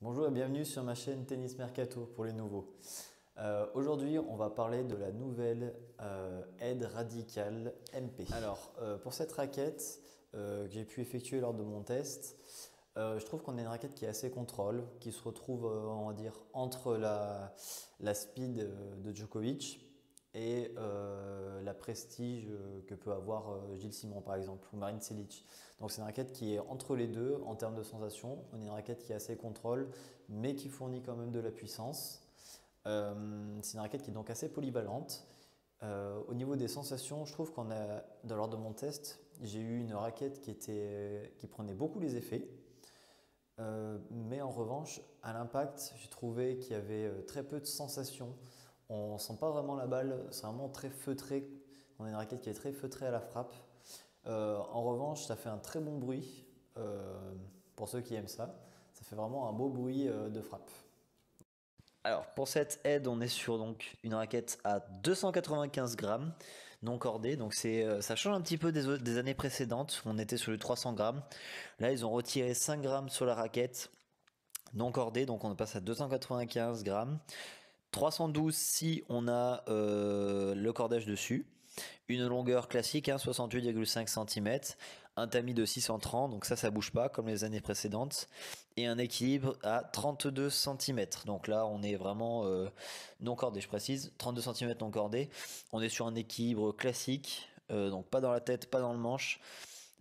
Bonjour et bienvenue sur ma chaîne Tennis Mercato pour les nouveaux. Aujourd'hui, on va parler de la nouvelle Aide Radical MP. Alors, pour cette raquette que j'ai pu effectuer lors de mon test, je trouve qu'on a une raquette qui est assez contrôle, qui se retrouve, on va dire, entre la speed de Djokovic et la prestige que peut avoir Gilles Simon par exemple ou Marine Cilic. Donc c'est une raquette qui est entre les deux en termes de sensations. On a une raquette qui est assez contrôle mais qui fournit quand même de la puissance. C'est une raquette qui est donc assez polyvalente. Au niveau des sensations, je trouve lors de mon test, j'ai eu une raquette qui prenait beaucoup les effets. Mais en revanche, à l'impact, j'ai trouvé qu'il y avait très peu de sensations. On ne sent pas vraiment la balle, c'est vraiment très feutré. On a une raquette qui est très feutrée à la frappe. En revanche, ça fait un très bon bruit pour ceux qui aiment ça. Ça fait vraiment un beau bruit de frappe. Alors pour cette aide, on est sur donc une raquette à 295 grammes non cordée. Donc ça change un petit peu des années précédentes. On était sur le 300 grammes. Là, ils ont retiré 5 grammes sur la raquette non cordée. Donc on passe à 295 grammes. 312 si on a le cordage dessus. Une longueur classique, hein, 68,5 cm. Un tamis de 630, donc ça bouge pas comme les années précédentes. Et un équilibre à 32 cm. Donc là, on est vraiment non cordé, je précise. 32 cm non cordé. On est sur un équilibre classique, donc pas dans la tête, pas dans le manche.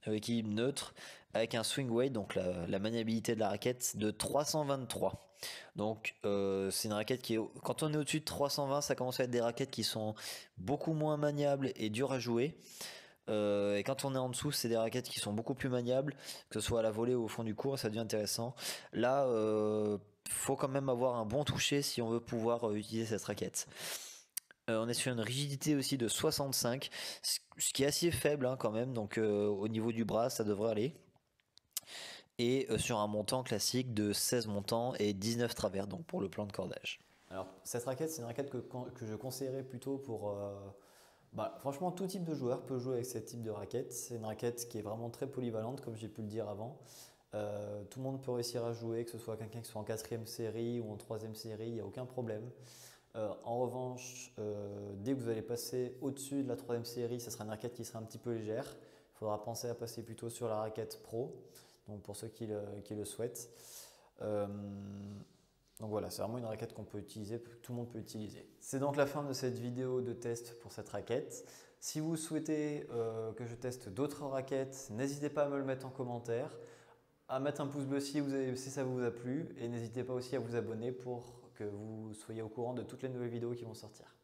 Équilibre neutre avec un swing weight, donc la maniabilité de la raquette de 323. Donc c'est une raquette quand on est au-dessus de 320, ça commence à être des raquettes qui sont beaucoup moins maniables et dures à jouer. Et quand on est en dessous, c'est des raquettes qui sont beaucoup plus maniables, que ce soit à la volée ou au fond du court, ça devient intéressant. Là, faut quand même avoir un bon toucher si on veut pouvoir utiliser cette raquette. On est sur une rigidité aussi de 65, ce qui est assez faible hein, quand même, donc au niveau du bras, ça devrait aller. Et sur un montant classique de 16 montants et 19 travers, donc pour le plan de cordage. Alors cette raquette, c'est une raquette que je conseillerais plutôt pour... franchement, tout type de joueur peut jouer avec ce type de raquette. C'est une raquette qui est vraiment très polyvalente, comme j'ai pu le dire avant. Tout le monde peut réussir à jouer, que ce soit quelqu'un qui soit en quatrième série ou en troisième série, il n'y a aucun problème. En revanche, dès que vous allez passer au-dessus de la troisième série, ça sera une raquette qui sera un petit peu légère. Il faudra penser à passer plutôt sur la raquette pro, donc pour ceux qui le souhaitent. Euh, donc voilà, c'est vraiment une raquette qu'on peut utiliser, que tout le monde peut utiliser. C'est donc la fin de cette vidéo de test pour cette raquette. Si vous souhaitez que je teste d'autres raquettes, n'hésitez pas à me le mettre en commentaire, à mettre un pouce bleu si ça vous a plu et n'hésitez pas aussi à vous abonner pour que vous soyez au courant de toutes les nouvelles vidéos qui vont sortir.